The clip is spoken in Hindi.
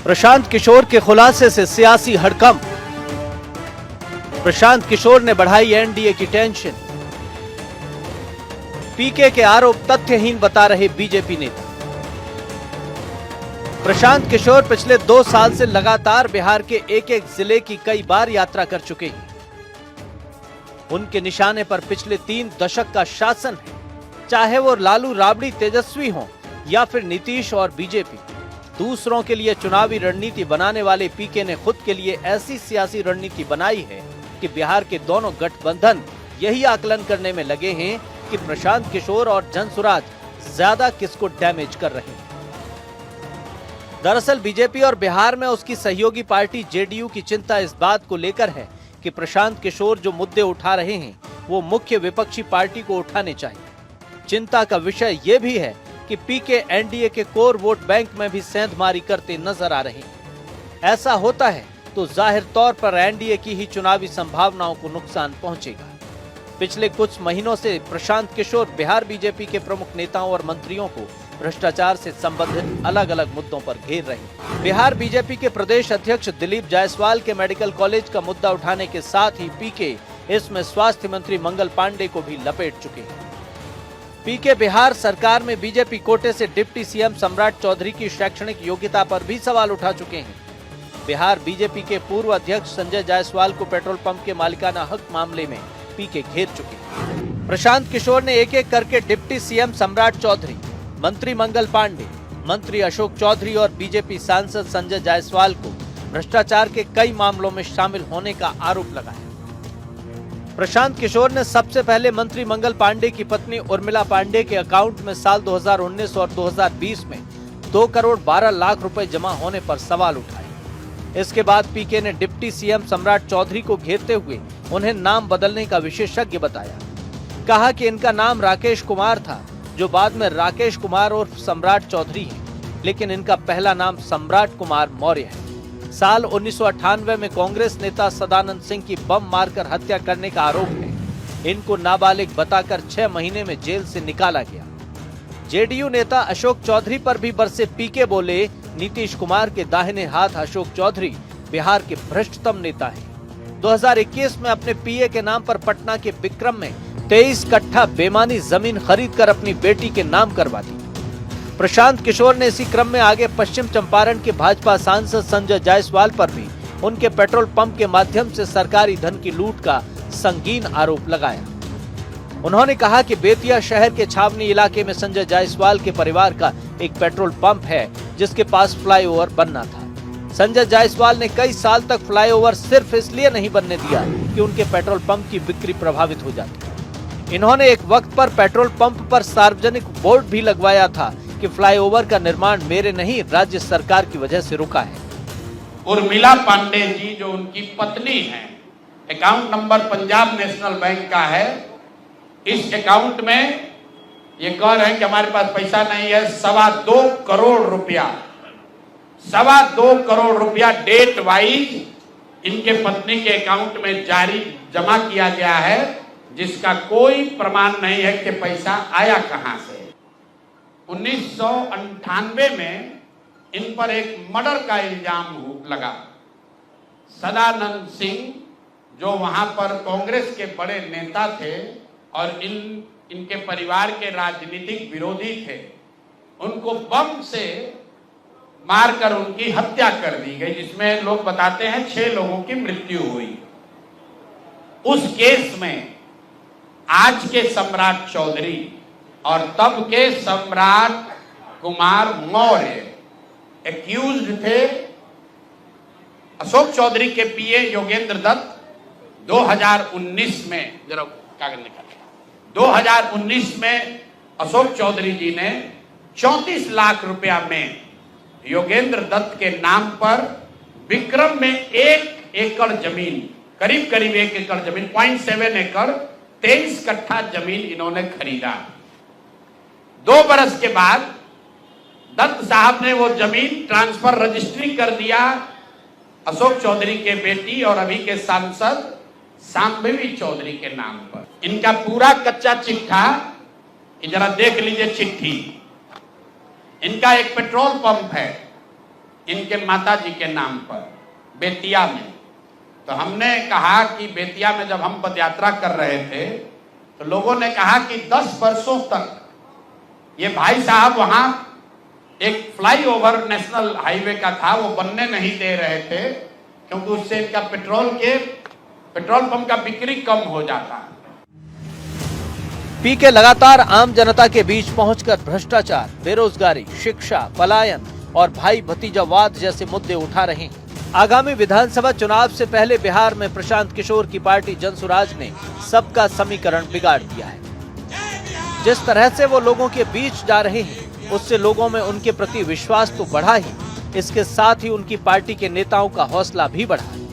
प्रशांत किशोर के खुलासे से सियासी हड़कंप। प्रशांत किशोर ने बढ़ाई एनडीए की टेंशन। पीके के आरोप तथ्यहीन बता रहे बीजेपी नेता। प्रशांत किशोर पिछले 2 साल से लगातार बिहार के एक एक जिले की कई बार यात्रा कर चुके हैं। उनके निशाने पर पिछले 3 दशक का शासन है, चाहे वो लालू राबड़ी तेजस्वी हों या फिर नीतीश और बीजेपी। दूसरों के लिए चुनावी रणनीति बनाने वाले पीके ने खुद के लिए ऐसी सियासी रणनीति बनाई है कि बिहार के दोनों गठबंधन यही आकलन करने में लगे हैं कि प्रशांत किशोर और जनसुराज ज्यादा किसको डैमेज कर रहे हैं। दरअसल बीजेपी और बिहार में उसकी सहयोगी पार्टी जेडीयू की चिंता इस बात को लेकर है कि प्रशांत किशोर जो मुद्दे उठा रहे हैं वो मुख्य विपक्षी पार्टी को उठाने चाहिए। चिंता का विषय ये भी है कि पीके एनडीए के कोर वोट बैंक में भी सेंधमारी करते नजर आ रहे हैं। ऐसा होता है तो जाहिर तौर पर एनडीए की ही चुनावी संभावनाओं को नुकसान पहुंचेगा। पिछले कुछ महीनों से प्रशांत किशोर बिहार बीजेपी के प्रमुख नेताओं और मंत्रियों को भ्रष्टाचार से संबंधित अलग अलग मुद्दों पर घेर रहे हैं। बिहार बीजेपी के प्रदेश अध्यक्ष दिलीप जायसवाल के मेडिकल कॉलेज का मुद्दा उठाने के साथ ही पीके इसमें स्वास्थ्य मंत्री मंगल पांडे को भी लपेट चुके हैं। पीके बिहार सरकार में बीजेपी कोटे से डिप्टी सीएम सम्राट चौधरी की शैक्षणिक योग्यता पर भी सवाल उठा चुके हैं। बिहार बीजेपी के पूर्व अध्यक्ष संजय जायसवाल को पेट्रोल पंप के मालिकाना हक मामले में पीके घेर चुके हैं। प्रशांत किशोर ने एक एक करके डिप्टी सीएम सम्राट चौधरी, मंत्री मंगल पांडे, मंत्री अशोक चौधरी और बीजेपी सांसद संजय जायसवाल को भ्रष्टाचार के कई मामलों में शामिल होने का आरोप लगाया। प्रशांत किशोर ने सबसे पहले मंत्री मंगल पांडे की पत्नी उर्मिला पांडे के अकाउंट में साल 2019 और 2020 में 2 करोड़ 12 लाख रुपए जमा होने पर सवाल उठाए। इसके बाद पीके ने डिप्टी सीएम सम्राट चौधरी को घेरते हुए उन्हें नाम बदलने का विशेषज्ञ बताया। कहा कि इनका नाम राकेश कुमार था, जो बाद में राकेश कुमार और सम्राट चौधरी है, लेकिन इनका पहला नाम सम्राट कुमार मौर्य है। साल 1998 में कांग्रेस नेता सदानंद सिंह की बम मारकर हत्या करने का आरोप है। इनको नाबालिग बताकर 6 महीने में जेल से निकाला गया। जेडीयू नेता अशोक चौधरी पर भी बरसे पीके बोले, नीतीश कुमार के दाहिने हाथ अशोक चौधरी बिहार के भ्रष्टतम नेता हैं। 2021 में अपने पीए के नाम पर पटना के विक्रम में 23 कट्ठा बेमानी जमीन खरीदकर अपनी बेटी के नाम करवा दी। प्रशांत किशोर ने इसी क्रम में आगे पश्चिम चंपारण के भाजपा सांसद संजय जायसवाल पर भी उनके पेट्रोल पंप के माध्यम से सरकारी धन की लूट का संगीन आरोप लगाया। उन्होंने कहा कि बेतिया शहर के छावनी इलाके में संजय जायसवाल के परिवार का एक पेट्रोल पंप है, जिसके पास फ्लाईओवर बनना था। संजय जायसवाल ने कई साल तक फ्लाईओवर सिर्फ इसलिए नहीं बनने दिया कि उनके पेट्रोल पंप की बिक्री प्रभावित हो जाती। इन्होंने एक वक्त पर पेट्रोल पंप पर सार्वजनिक बोर्ड भी लगवाया था कि फ्लाईओवर का निर्माण मेरे नहीं, राज्य सरकार की वजह से रुका है। उर्मिला पांडे जी जो उनकी पत्नी है, account number Punjab national bank का है। इस अकाउंट में ये कह रहे हैं कि हमारे पास पैसा नहीं है। 2.25 करोड़ रुपया, 2.25 करोड़ रुपया डेट वाइज इनके पत्नी के अकाउंट में जारी जमा किया गया है, जिसका कोई प्रमाण नहीं है कि पैसा आया कहां से। 1998 में इन पर एक मर्डर का इल्जाम लगा। सदानंद सिंह जो वहां पर कांग्रेस के बड़े नेता थे और इनके परिवार के राजनीतिक विरोधी थे, उनको बम से मारकर उनकी हत्या कर दी गई, जिसमें लोग बताते हैं 6 लोगों की मृत्यु हुई। उस केस में आज के सम्राट चौधरी और तब के सम्राट कुमार मौर्य एक्यूज्ड थे। अशोक चौधरी के पीए योगेंद्र दत्त 2019 में, जरा कागज निकाल, 2019 में अशोक चौधरी जी ने 34 लाख रुपया में योगेंद्र दत्त के नाम पर विक्रम में 1 एकड़ जमीन, करीब 1 एकड़ जमीन, 0.7 एकड़, 23 कट्ठा जमीन इन्होंने खरीदा। 2 बरस के बाद दत्त साहब ने वो जमीन ट्रांसफर रजिस्ट्री कर दिया अशोक चौधरी के बेटी और अभी के सांसद सांबवी चौधरी के नाम पर। इनका पूरा कच्चा चिट्ठा जरा देख लीजिए चिट्ठी। इनका एक पेट्रोल पंप है, इनके माताजी के नाम पर बेतिया में। तो हमने कहा कि बेतिया में जब हम पदयात्रा कर रहे थे तो लोगों ने कहा कि 10 वर्षों तक ये भाई साहब वहां एक फ्लाईओवर नेशनल हाईवे का था, वो बनने नहीं दे रहे थे क्योंकि उससे इनका पेट्रोल पंप का बिक्री कम हो जाता। पीके लगातार आम जनता के बीच पहुंचकर भ्रष्टाचार, बेरोजगारी, शिक्षा, पलायन और भाई भतीजावाद जैसे मुद्दे उठा रहे हैं। आगामी विधानसभा चुनाव से पहले बिहार में प्रशांत किशोर की पार्टी जनसुराज ने सबका समीकरण बिगाड़ दिया है। जिस तरह से वो लोगों के बीच जा रहे हैं, उससे लोगों में उनके प्रति विश्वास तो बढ़ा ही, इसके साथ ही उनकी पार्टी के नेताओं का हौसला भी बढ़ा है।